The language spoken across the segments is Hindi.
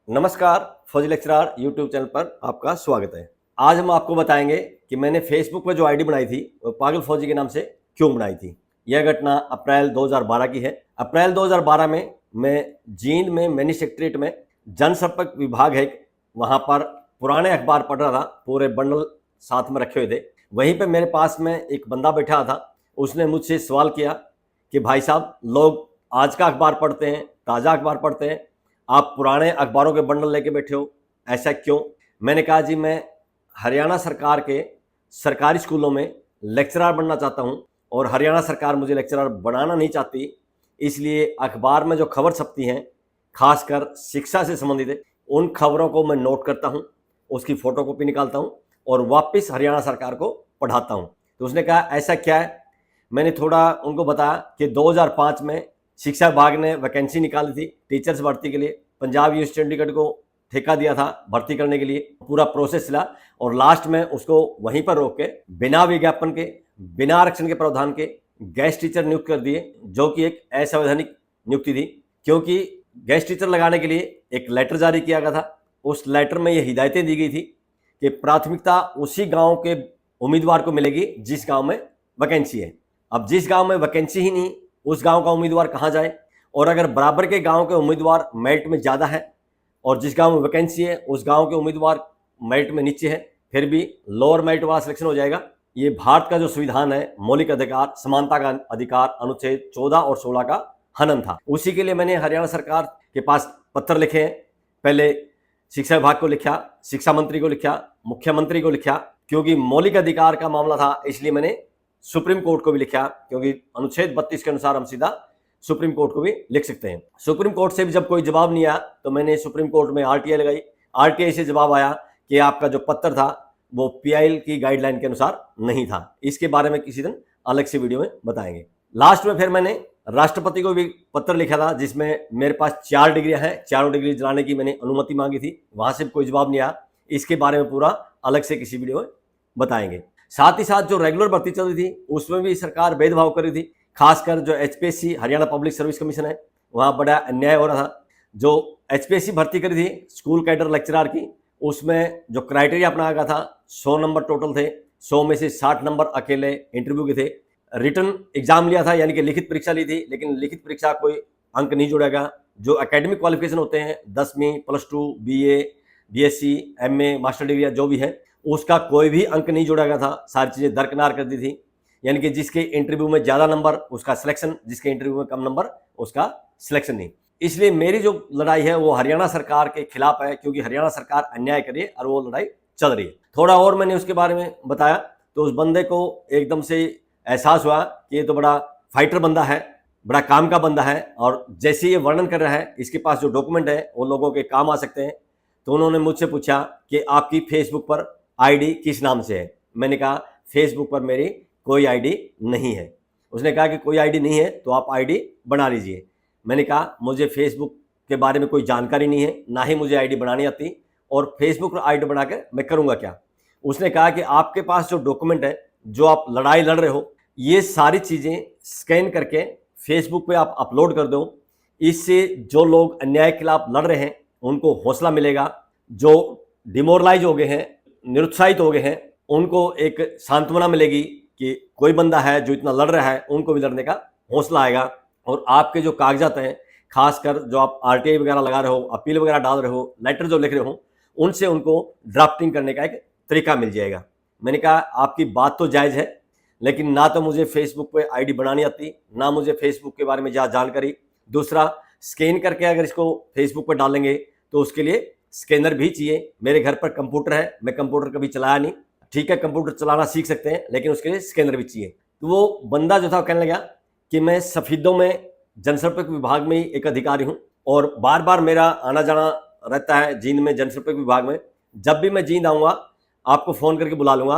नमस्कार, फौजी लेक्चरर यूट्यूब चैनल पर आपका स्वागत है। आज हम आपको बताएंगे कि मैंने फेसबुक पर जो आईडी बनाई थी वो पागल फौजी के नाम से क्यों बनाई थी। यह घटना अप्रैल 2012 की है। अप्रैल 2012 में मैं जींद में मैनी सेक्रेटरीट में जनसंपर्क विभाग है, वहाँ पर पुराने अखबार पढ़ रहा था। पूरे बंडल साथ में रखे हुए थे। वहीं पर मेरे पास में एक बंदा बैठा था। उसने मुझसे सवाल किया कि भाई साहब, लोग आज का अखबार पढ़ते हैं, ताज़ा अखबार पढ़ते हैं, आप पुराने अखबारों के बंडल लेके बैठे हो, ऐसा क्यों? मैंने कहा जी, मैं हरियाणा सरकार के सरकारी स्कूलों में लेक्चरर बनना चाहता हूं और हरियाणा सरकार मुझे लेक्चरर बनाना नहीं चाहती। इसलिए अखबार में जो खबर छपती हैं, खासकर शिक्षा से संबंधित है, उन खबरों को मैं नोट करता हूं, उसकी फोटोकॉपी निकालता हूं और वापस हरियाणा सरकार को पढ़ाता हूं। तो उसने कहा ऐसा क्या है? मैंने थोड़ा उनको बताया कि 2005 में शिक्षा विभाग ने वैकेंसी निकाली थी टीचर्स भर्ती के लिए। पंजाब यूनिवर्सिटी चंडीगढ़ को ठेका दिया था भर्ती करने के लिए। पूरा प्रोसेस चला और लास्ट में उसको वहीं पर रोक के बिना विज्ञापन के, बिना आरक्षण के प्रावधान के गेस्ट टीचर नियुक्त कर दिए, जो कि एक असंवैधानिक नियुक्ति थी। क्योंकि गेस्ट टीचर लगाने के लिए एक लेटर जारी किया गया था। उस लेटर में ये हिदायतें दी गई थी कि प्राथमिकता उसी गाँव के उम्मीदवार को मिलेगी जिस गाँव में वैकेंसी है। अब जिस गाँव में वैकेंसी ही नहीं, उस गांव का उम्मीदवार कहां जाए? और अगर बराबर के गांव के उम्मीदवार मेरिट में ज़्यादा है और जिस गांव में वैकेंसी है उस गांव के उम्मीदवार मेरिट में नीचे है, फिर भी लोअर मेरिट वाला सिलेक्शन हो जाएगा। ये भारत का जो संविधान है, मौलिक अधिकार, समानता का अधिकार, अनुच्छेद 14 और 16 का हनन था। उसी के लिए मैंने हरियाणा सरकार के पास पत्र लिखे हैं। पहले शिक्षा विभाग को लिखा, शिक्षा मंत्री को लिखा, मुख्यमंत्री को लिखा। क्योंकि मौलिक अधिकार का मामला था, इसलिए मैंने सुप्रीम कोर्ट को भी लिखा, क्योंकि अनुच्छेद 32 के अनुसार हम सीधा सुप्रीम कोर्ट को भी लिख सकते हैं। सुप्रीम कोर्ट से भी जब कोई जवाब नहीं आया तो मैंने सुप्रीम कोर्ट में आरटीआई लगाई। आरटीआई से जवाब आया कि आपका जो पत्र था वो पीआईएल की गाइडलाइन के अनुसार नहीं था। इसके बारे में किसी दिन अलग से वीडियो में बताएंगे। लास्ट में फिर मैंने राष्ट्रपति को भी पत्र लिखा था, जिसमें मेरे पास 4 डिग्रियां हैं, चारों डिग्री जलाने की मैंने अनुमति मांगी थी। वहां से भी कोई जवाब नहीं आया। इसके बारे में पूरा अलग से किसी वीडियो में बताएंगे। साथ ही साथ जो रेगुलर भर्ती चल रही थी उसमें भी सरकार भेदभाव कर रही थी। खासकर जो HPSC Haryana public service commission है, वहाँ बड़ा अन्याय हो रहा था। जो एचपीएससी भर्ती करी थी स्कूल कैडर लेक्चरर की, उसमें जो क्राइटेरिया अपनाया गया था, 100 नंबर टोटल थे। 100 में से 60 नंबर अकेले इंटरव्यू के थे। रिटन एग्जाम लिया था, यानी कि लिखित परीक्षा ली थी, लेकिन लिखित परीक्षा कोई अंक नहीं जोड़ेगा। जो एकेडमिक क्वालिफिकेशन होते हैं, 10वीं, +2, BA, BSc, MA, master degree जो भी है, उसका कोई भी अंक नहीं जोड़ा गया था। सारी चीज़ें दरकिनार कर दी थी। यानी कि जिसके इंटरव्यू में ज़्यादा नंबर उसका सिलेक्शन, जिसके इंटरव्यू में कम नंबर उसका सिलेक्शन नहीं। इसलिए मेरी जो लड़ाई है वो हरियाणा सरकार के खिलाफ है, क्योंकि हरियाणा सरकार अन्याय कर रही है और वो लड़ाई चल रही है। थोड़ा और मैंने उसके बारे में बताया तो उस बंदे को एकदम से एहसास हुआ कि ये तो बड़ा फाइटर बंदा है, बड़ा काम का बंदा है, और जैसे ये वर्णन कर रहा है इसके पास जो डॉक्यूमेंट है वो लोगों के काम आ सकते हैं। तो उन्होंने मुझसे पूछा कि आपकी फेसबुक पर आईडी किस नाम से है? मैंने कहा फेसबुक पर मेरी कोई आईडी नहीं है। उसने कहा कि कोई आईडी नहीं है तो आप आईडी बना लीजिए। मैंने कहा मुझे फेसबुक के बारे में कोई जानकारी नहीं है, ना ही मुझे आईडी बनानी आती, और फेसबुक पर आईडी बनाकर मैं करूँगा क्या? उसने कहा कि आपके पास जो डॉक्यूमेंट है, जो आप लड़ाई लड़ रहे हो, ये सारी चीज़ें स्कैन करके फेसबुक पे आप अपलोड कर दो। इससे जो लोग अन्याय के खिलाफ लड़ रहे हैं उनको हौसला मिलेगा। जो डिमोरलाइज हो गए हैं, निरुत्साहित हो गए हैं, उनको एक सांत्वना मिलेगी कि कोई बंदा है जो इतना लड़ रहा है, उनको भी लड़ने का हौसला आएगा। और आपके जो कागजात हैं, खासकर जो आप आरटीआई वगैरह लगा रहे हो, अपील वगैरह डाल रहे हो, लेटर जो लिख रहे हो, उनसे उनको ड्राफ्टिंग करने का एक तरीका मिल जाएगा। मैंने कहा आपकी बात तो जायज़ है, लेकिन ना तो मुझे फेसबुक पे आईडी बनानी आती, ना मुझे फेसबुक के बारे में ज़्यादा जानकारी। दूसरा, स्कैन करके अगर इसको फेसबुक पर डालेंगे तो उसके लिए स्कैनर भी चाहिए। मेरे घर पर कंप्यूटर है, मैं कंप्यूटर कभी चलाया नहीं। ठीक है, कंप्यूटर चलाना सीख सकते हैं, लेकिन उसके लिए स्कैनर भी चाहिए। तो वो बंदा जो था कहने लगा कि मैं सफीदों में जनसंपर्क विभाग में ही एक अधिकारी हूँ और बार बार मेरा आना जाना रहता है जींद में जनसंपर्क विभाग में। जब भी मैं जींद आऊँगा आपको फ़ोन करके बुला लूँगा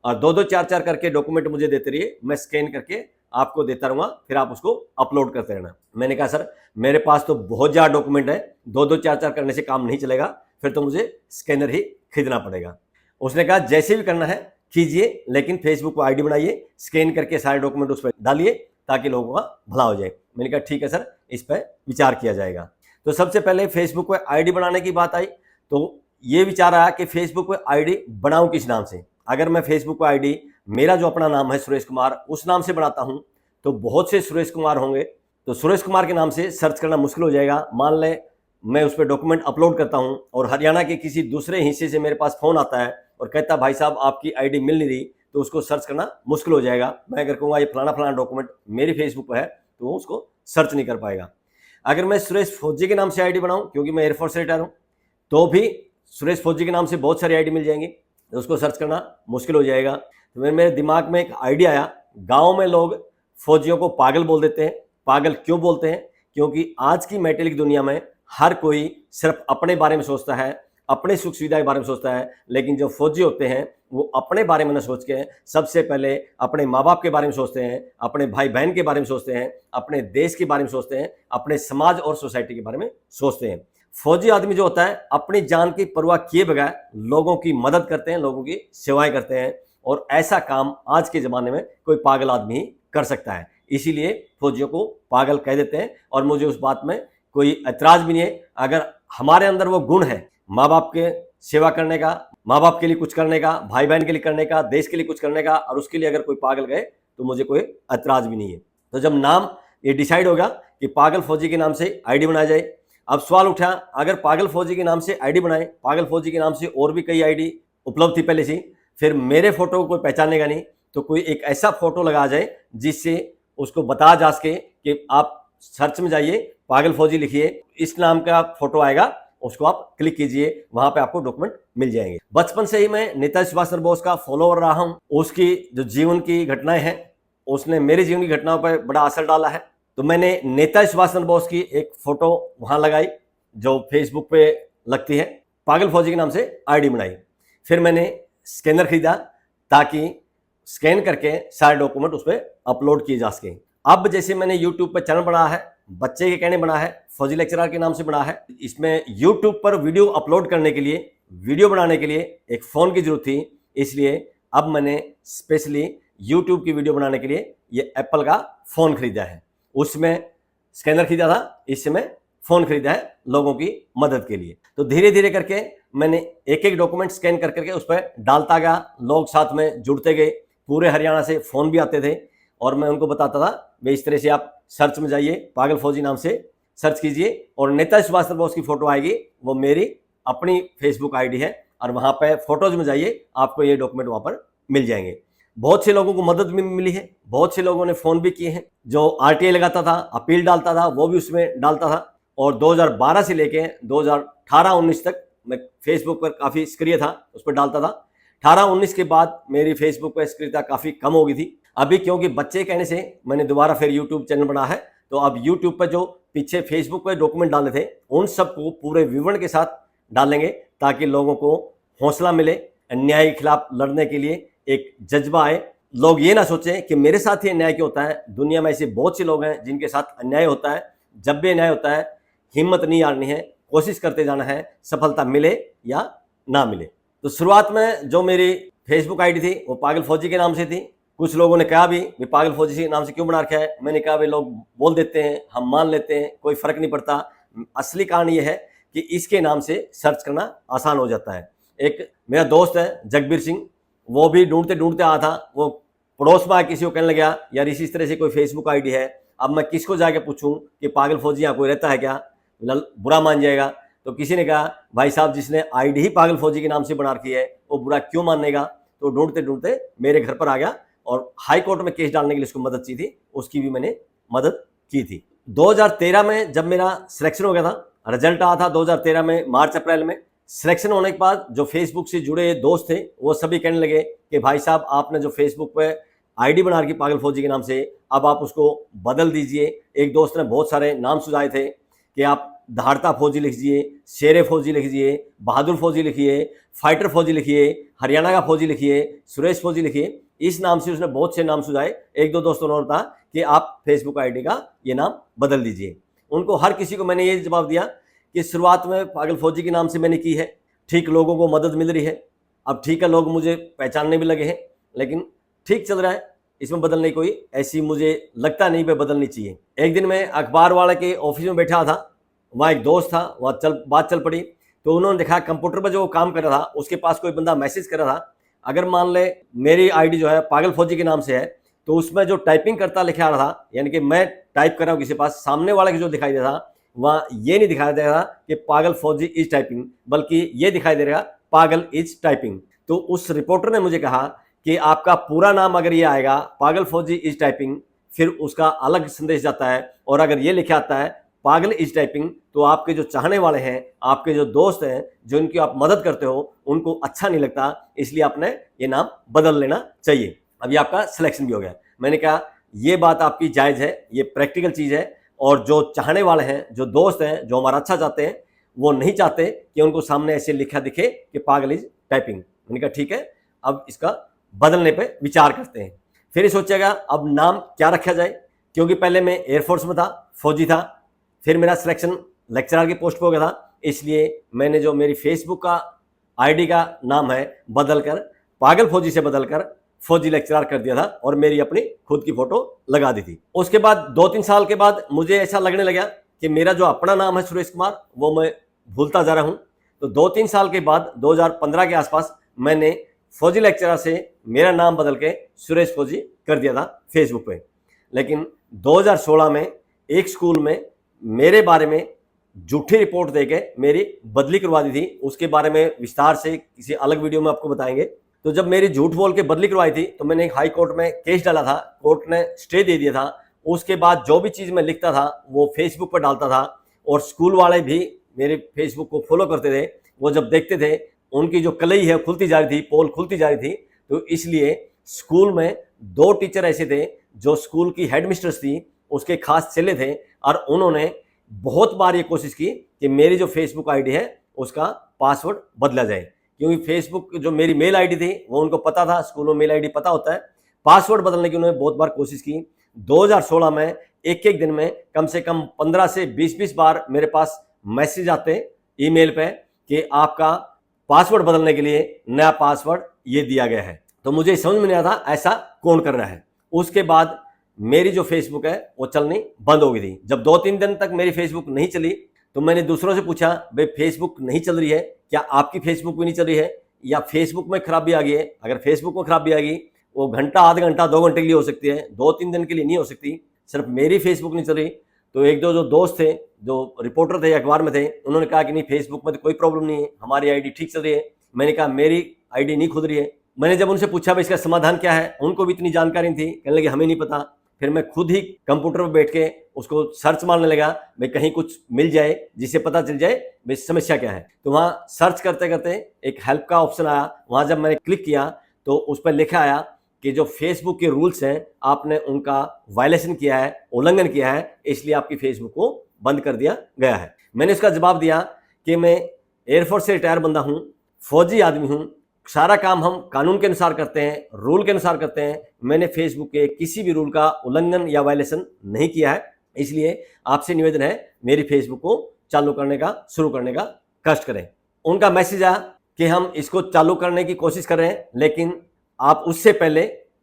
और 2-2 4-4 करके डॉक्यूमेंट मुझे देते रहिए, मैं स्कैन करके आपको देता रहूँगा, फिर आप उसको अपलोड करते रहना। मैंने कहा सर मेरे पास तो बहुत ज़्यादा डॉक्यूमेंट है, 2-2 4-4 करने से काम नहीं चलेगा, फिर तो मुझे स्कैनर ही खरीदना पड़ेगा। उसने कहा जैसे भी करना है कीजिए, लेकिन फेसबुक को आईडी बनाइए, स्कैन करके सारे डॉक्यूमेंट उस पर डालिए ताकि लोगों का भला हो जाए। मैंने कहा ठीक है सर, इस पर विचार किया जाएगा। तो सबसे पहले फेसबुक पे आईडी बनाने की बात आई, तो ये विचार आया कि फेसबुक पे आईडी बनाऊं किस नाम से। अगर मैं फेसबुक पे आईडी, मेरा जो अपना नाम है सुरेश कुमार, उस नाम से बनाता हूं तो बहुत से सुरेश कुमार होंगे, तो सुरेश कुमार के नाम से सर्च करना मुश्किल हो जाएगा। मान लें मैं उस पर डॉक्यूमेंट अपलोड करता हूं और हरियाणा के किसी दूसरे हिस्से से मेरे पास फोन आता है और कहता भाई साहब आपकी आईडी मिल नहीं रही, तो उसको सर्च करना मुश्किल हो जाएगा। मैं अगर कहूँगा ये फलाना फलाना डॉक्यूमेंट मेरी फेसबुक पर है, तो वो उसको सर्च नहीं कर पाएगा। अगर मैं सुरेश फौजी के नाम से आईडी बनाऊं, क्योंकि मैं एयरफोर्स से रिटायर हूं, तो भी सुरेश फौजी के नाम से बहुत सारी आईडी मिल जाएंगी, तो उसको सर्च करना मुश्किल हो जाएगा। तो मेरे दिमाग में एक आइडिया आया, गांव में लोग फौजियों को पागल बोल देते हैं। पागल क्यों बोलते हैं? क्योंकि आज की मेटेलिक दुनिया में हर कोई सिर्फ अपने बारे में सोचता है, अपने सुख सुविधा के बारे में सोचता है, लेकिन जो फौजी होते हैं वो अपने बारे में न सोच के सबसे पहले अपने माँ बाप के बारे में सोचते हैं, अपने भाई बहन के बारे में सोचते हैं, अपने देश के बारे में सोचते हैं, अपने समाज और सोसाइटी के बारे में सोचते हैं। फौजी आदमी जो होता है अपनी जान की परवाह किए बगैर लोगों की मदद करते हैं, लोगों की सेवाएं करते हैं, और ऐसा काम आज के ज़माने में कोई पागल आदमी ही कर सकता है। इसीलिए फौजियों को पागल कह देते हैं, और मुझे उस बात में कोई ऐतराज़ भी नहीं है। अगर हमारे अंदर वो गुण है माँ बाप के सेवा करने का, माँ बाप के लिए कुछ करने का, भाई बहन के लिए करने का, देश के लिए कुछ करने का, और उसके लिए अगर कोई पागल गए तो मुझे कोई ऐतराज़ भी नहीं है। तो जब नाम ये डिसाइड होगा कि पागल फौजी के नाम से आईडी बनाया जाए, अब सवाल उठा अगर पागल फौजी के नाम से आईडी बनाए, पागल फौजी के नाम से और भी कई आईडी उपलब्ध थी पहले से, फिर मेरे फोटो को कोई पहचानेगा नहीं, तो कोई एक ऐसा फोटो लगा जाए जिससे उसको बताया जा सके कि आप सर्च में जाइए, पागल फौजी लिखिए, इस नाम का फोटो आएगा, उसको आप क्लिक कीजिए, वहां पे आपको डॉक्यूमेंट मिल जाएंगे। बचपन से ही मैं नेताजी सुभाष चंद्र बोस का फॉलोअर रहा हूं। उसकी जो जीवन की घटनाएं हैं, उसने मेरे जीवन की घटनाओं पर बड़ा असर डाला है। तो मैंने नेताजी सुभाष चंद्र बोस की एक फोटो वहां लगाई जो फेसबुक पे लगती है, पागल फौजी के नाम से आईडी बनाई। फिर मैंने स्कैनर खरीदा ताकि स्कैन करके सारे डॉक्यूमेंट उस पर अपलोड किए जा सकें। अब जैसे मैंने यूट्यूब पर चैनल बनाया है, बच्चे के कहने बना है, फौजी लेक्चरर के नाम से बना है। इसमें यूट्यूब पर वीडियो अपलोड करने के लिए, वीडियो बनाने के लिए एक फ़ोन की जरूरत थी, इसलिए अब मैंने स्पेशली यूट्यूब की वीडियो बनाने के लिए ये एप्पल का फ़ोन खरीदा है। उसमें स्कैनर खरीदा था, इससे मैं फ़ोन खरीदा है लोगों की मदद के लिए। तो धीरे धीरे करके मैंने एक एक डॉक्यूमेंट स्कैन कर करके उस पर डालता गया, लोग साथ में जुड़ते गए। पूरे हरियाणा से फ़ोन भी आते थे और मैं उनको बताता था भाई इस तरह से आप सर्च में जाइए, पागल फौजी नाम से सर्च कीजिए और नेताजी सुभाष चंद्र बोस की फ़ोटो आएगी, वो मेरी अपनी फेसबुक आईडी है, और वहाँ पर फोटोज़ में जाइए, आपको ये डॉक्यूमेंट वहाँ पर मिल जाएंगे। बहुत से लोगों को मदद भी मिली है, बहुत से लोगों ने फ़ोन भी किए हैं। जो आरटीआई लगाता था, अपील डालता था, वो भी उसमें डालता था। और 2012 से लेके 2018-19 तक मैं फेसबुक पर काफ़ी सक्रिय था, उस पर डालता था। 18-19 के बाद मेरी फेसबुक पर सक्रियता काफ़ी कम हो गई थी। अभी क्योंकि बच्चे कहने से मैंने दोबारा फिर यूट्यूब चैनल बना है, तो अब यूट्यूब पर जो पीछे फेसबुक पर डॉक्यूमेंट डाले थे उन सबको पूरे विवरण के साथ डालेंगे, ताकि लोगों को हौसला मिले, अन्याय के खिलाफ लड़ने के लिए एक जज्बा आए। लोग ये ना सोचें कि मेरे साथ ही अन्याय क्यों होता है, दुनिया में ऐसे बहुत से लोग हैं जिनके साथ अन्याय होता है। जब भी अन्याय होता है हिम्मत नहीं हारनी है, कोशिश करते जाना है, सफलता मिले या ना मिले। तो शुरुआत में जो मेरी फेसबुक आईडी थी वो पागल फौजी के नाम से थी। कुछ लोगों ने कहा भी पागल फौजी के नाम से क्यों बना रखा है, मैंने कहा भाई लोग बोल देते हैं, हम मान लेते हैं, कोई फ़र्क नहीं पड़ता। असली कारण ये है कि इसके नाम से सर्च करना आसान हो जाता है। एक मेरा दोस्त है जगबीर सिंह, वो भी ढूंढते ढूंढते आया था, वो पड़ोस में किसी को कहने लगा यार इस तरह से कोई फेसबुक आईडी है, अब मैं किसको जाके पूछूं कि पागल फौजी यहाँ कोई रहता है क्या, बुरा मान जाएगा। तो किसी ने कहा भाई साहब जिसने आईडी ही पागल फौजी के नाम से बना रखी है वो बुरा क्यों मानेगा। तो ढूंढते ढूंढते मेरे घर पर आ गया और हाई कोर्ट में केस डालने के लिए उसको मदद चाहिए थी, उसकी भी मैंने मदद की थी। 2013 में जब मेरा सिलेक्शन हो गया था, रिजल्ट आया था 2013 में मार्च अप्रैल में। सिलेक्शन होने के बाद जो फेसबुक से जुड़े दोस्त थे वो सभी कहने लगे कि भाई साहब आपने जो फेसबुक पे आईडी बना रखी पागल फौजी के नाम से, अब आप उसको बदल दीजिए। एक दोस्त ने बहुत सारे नाम सुझाए थे कि आप धाड़ता फौजी लिख दीजिए, शेरे फौजी लिख दीजिए, बहादुर फौजी लिखिए, फाइटर फौजी लिखिए, हरियाणा का फौजी लिखिए, सुरेश फौजी लिखिए। इस नाम से उसने बहुत से नाम सुझाए। एक दो दोस्तों ने कहा कि आप फेसबुक आईडी का ये नाम बदल दीजिए। उनको हर किसी को मैंने ये जवाब दिया कि शुरुआत में पागल फौजी के नाम से मैंने की है, ठीक लोगों को मदद मिल रही है, अब ठीक है लोग मुझे पहचानने भी लगे हैं, लेकिन ठीक चल रहा है, इसमें बदलने कोई ऐसी मुझे लगता नहीं पे बदलनी चाहिए। एक दिन मैं अखबार वाले के ऑफिस में बैठा था, वहाँ एक दोस्त था, वहाँ बात चल पड़ी। तो उन्होंने देखा कंप्यूटर पर जो काम कर रहा था उसके पास कोई बंदा मैसेज कर रहा था। अगर मान ले मेरी आईडी जो है पागल फौजी के नाम से है, तो उसमें जो टाइपिंग करता लिखा आ रहा था, यानी कि मैं टाइप कर रहा हूँ किसी पास, सामने वाले को जो दिखाई दे रहा वहाँ ये नहीं दिखाई दे रहा कि पागल फौजी इज टाइपिंग, बल्कि ये दिखाई दे रहा पागल इज टाइपिंग। तो उस रिपोर्टर ने मुझे कहा कि आपका पूरा नाम अगर ये आएगा पागल फौजी इज टाइपिंग, फिर उसका अलग संदेश जाता है, और अगर ये लिखा आता है पागल इज टाइपिंग, तो आपके जो चाहने वाले हैं, आपके जो दोस्त हैं, जो इनकी आप मदद करते हो, उनको अच्छा नहीं लगता, इसलिए आपने ये नाम बदल लेना चाहिए। अभी आपका सिलेक्शन भी हो गया। मैंने कहा ये बात आपकी जायज़ है, ये प्रैक्टिकल चीज़ है, और जो चाहने वाले हैं, जो दोस्त हैं, जो हमारा अच्छा चाहते हैं, वो नहीं चाहते कि उनको सामने ऐसे लिखा दिखे कि पागल इज टाइपिंग। मैंने कहा ठीक है, अब इसका बदलने पे विचार करते हैं। फिर ये सोचेगा अब नाम क्या रखा जाए, क्योंकि पहले मैं एयरफोर्स में था, फौजी था, फिर मेरा सिलेक्शन लेक्चरर की पोस्ट पर हो गया था, इसलिए मैंने जो मेरी फेसबुक का आईडी का नाम है बदलकर पागल फौजी से बदलकर फौजी लेक्चरर कर दिया था, और मेरी अपनी खुद की फोटो लगा दी थी। उसके बाद 2-3 साल के बाद मुझे ऐसा लगने लगा कि मेरा जो अपना नाम है सुरेश कुमार, वो मैं भूलता जा रहा हूँ। तो 2-3 साल के बाद 2015 के आसपास मैंने फौजी लेक्चरर से मेरा नाम बदल के सुरेश फौजी कर दिया था फेसबुक पे। लेकिन 2016 में एक स्कूल में मेरे बारे में झूठी रिपोर्ट देके मेरी बदली करवा दी थी। उसके बारे में विस्तार से किसी अलग वीडियो में आपको बताएंगे। तो जब मेरी झूठ बोल के बदली करवाई थी, तो मैंने हाई कोर्ट में केस डाला था, कोर्ट ने स्टे दे दिया था। उसके बाद जो भी चीज़ मैं लिखता था वो फेसबुक पर डालता था, और स्कूल वाले भी मेरे फेसबुक को फॉलो करते थे। वो जब देखते थे उनकी जो कलई है खुलती जा रही थी, पोल खुलती जा रही थी। तो इसलिए स्कूल में 2 टीचर ऐसे थे जो स्कूल की हेड मिस्ट्रेस थी, उसके खास चेले थे, और उन्होंने बहुत बार ये कोशिश की कि मेरी जो फेसबुक आईडी है उसका पासवर्ड बदला जाए, क्योंकि फेसबुक जो मेरी मेल आईडी थी वो उनको पता था, स्कूलों में मेल आईडी पता होता है। पासवर्ड बदलने की उन्होंने बहुत बार कोशिश की। 2016 में एक दिन में कम से कम 15 से 20 बार मेरे पास मैसेज आते ईमेल पे कि आपका पासवर्ड बदलने के लिए नया पासवर्ड ये दिया गया है। तो मुझे समझ में नहीं आता ऐसा कौन कर रहा है। उसके बाद मेरी जो फेसबुक है वो चलनी बंद हो गई थी। जब 2-3 दिन तक मेरी फेसबुक नहीं चली, तो मैंने दूसरों से पूछा, भाई फेसबुक नहीं चल रही है, क्या आपकी फेसबुक भी नहीं चल रही है, या फेसबुक में खराबी आ गई है? अगर फेसबुक में खराबी आ गई, वो घंटा, आधा घंटा, 2 घंटे के लिए हो सकती है, 2-3 दिन के लिए नहीं हो सकती। सिर्फ मेरी फेसबुक नहीं चल रही। तो 1-2 जो दोस्त थे, जो रिपोर्टर थे, अखबार में थे, उन्होंने कहा कि नहीं, फेसबुक में तो कोई प्रॉब्लम नहीं है, हमारी आईडी ठीक चल रही है। मैंने कहा मेरी आईडी नहीं खुल रही है। मैंने जब उनसे पूछा भाई इसका समाधान क्या है, उनको भी इतनी जानकारी नहीं थी, कहने लगे हमें नहीं पता। फिर मैं खुद ही कंप्यूटर पर बैठ के उसको सर्च मारने लगा, भाई कहीं कुछ मिल जाए जिससे पता चल जाए भाई समस्या क्या है। तो वहाँ सर्च करते करते एक हेल्प का ऑप्शन आया। वहाँ जब मैंने क्लिक किया तो उस पर लिखा आया कि जो फेसबुक के रूल्स हैं आपने उनका वायलेशन किया है, उल्लंघन किया है, इसलिए आपकी फेसबुक को बंद कर दिया गया है। मैंने उसका जवाब दिया कि मैं एयरफोर्स से रिटायर बंदा हूँ, फौजी आदमी हूँ, सारा काम हम कानून के अनुसार करते हैं, रूल के अनुसार करते हैं। मैंने फेसबुक के किसी भी रूल का उल्लंघन या वायलेशन नहीं किया है, इसलिए आपसे निवेदन है मेरी फेसबुक को चालू करने का, शुरू करने का कष्ट करें। उनका मैसेज आया कि हम इसको चालू करने की कोशिश कर रहे हैं, लेकिन आप उससे पहले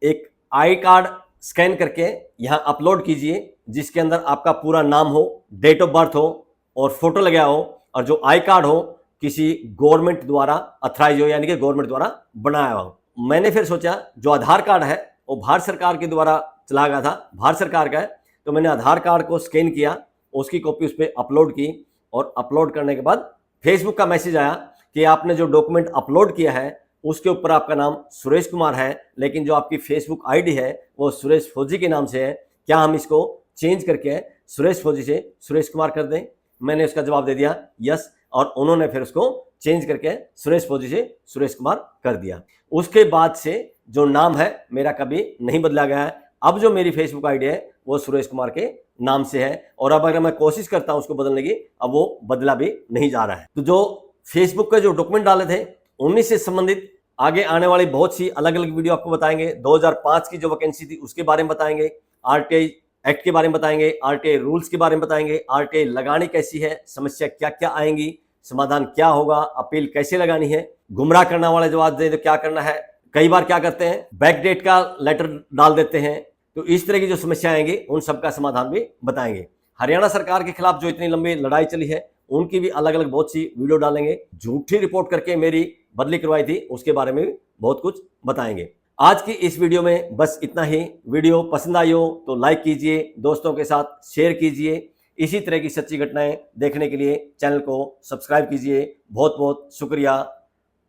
एक आई कार्ड स्कैन करके यहाँ अपलोड कीजिए, जिसके अंदर आपका पूरा नाम हो, डेट ऑफ बर्थ हो, और फोटो लगा हो, और जो आई कार्ड हो किसी गवर्नमेंट द्वारा अथराइज हो, यानी कि गवर्नमेंट द्वारा बनाया हो। मैंने फिर सोचा जो आधार कार्ड है वो भारत सरकार के द्वारा चला गया था, भारत सरकार का है, तो मैंने आधार कार्ड को स्कैन किया, उसकी कॉपी उस पर अपलोड की, और अपलोड करने के बाद फेसबुक का मैसेज आया कि आपने जो डॉक्यूमेंट अपलोड किया है उसके ऊपर आपका नाम सुरेश कुमार है, लेकिन जो आपकी फेसबुक आईडी है वो सुरेश फौजी के नाम से है, क्या हम इसको चेंज करके सुरेश फौजी से सुरेश कुमार कर दें? मैंने उसका जवाब दे दिया यस, और उन्होंने फिर उसको चेंज करके सुरेश फौजी से सुरेश कुमार कर दिया। उसके बाद से जो नाम है मेरा कभी नहीं बदला गया है। अब जो मेरी फेसबुक आईडी है वो सुरेश कुमार के नाम से है, और अब अगर मैं कोशिश करता हूं उसको बदलने की, अब वो बदला भी नहीं जा रहा है। तो जो फेसबुक के जो डॉक्यूमेंट डाले थे उन्हीं से संबंधित आगे आने वाली बहुत सी अलग अलग वीडियो आपको बताएंगे। 2005 की जो वैकेंसी थी उसके बारे में बताएंगे, आरटीआई एक्ट के बारे में बताएंगे, आरटीआई रूल्स के बारे में बताएंगे, आरटीआई लगानी कैसी है, समस्या क्या क्या आएंगी, समाधान क्या होगा, अपील कैसे लगानी है, गुमराह करने वाले जवाब दे तो क्या करना है, कई बार क्या करते हैं बैक डेट का लेटर डाल देते हैं। तो इस तरह की जो समस्या आएंगी उन सबका समाधान भी बताएंगे। हरियाणा सरकार के खिलाफ जो इतनी लंबी लड़ाई चली है उनकी भी अलग अलग बहुत सी वीडियो डालेंगे। झूठी रिपोर्ट करके मेरी बदली करवाई थी उसके बारे में भी बहुत कुछ बताएंगे। आज की इस वीडियो में बस इतना ही। वीडियो पसंद आई हो तो लाइक कीजिए, दोस्तों के साथ शेयर कीजिए। इसी तरह की सच्ची घटनाएं देखने के लिए चैनल को सब्सक्राइब कीजिए। बहुत बहुत शुक्रिया,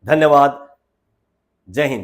धन्यवाद, जय हिंद।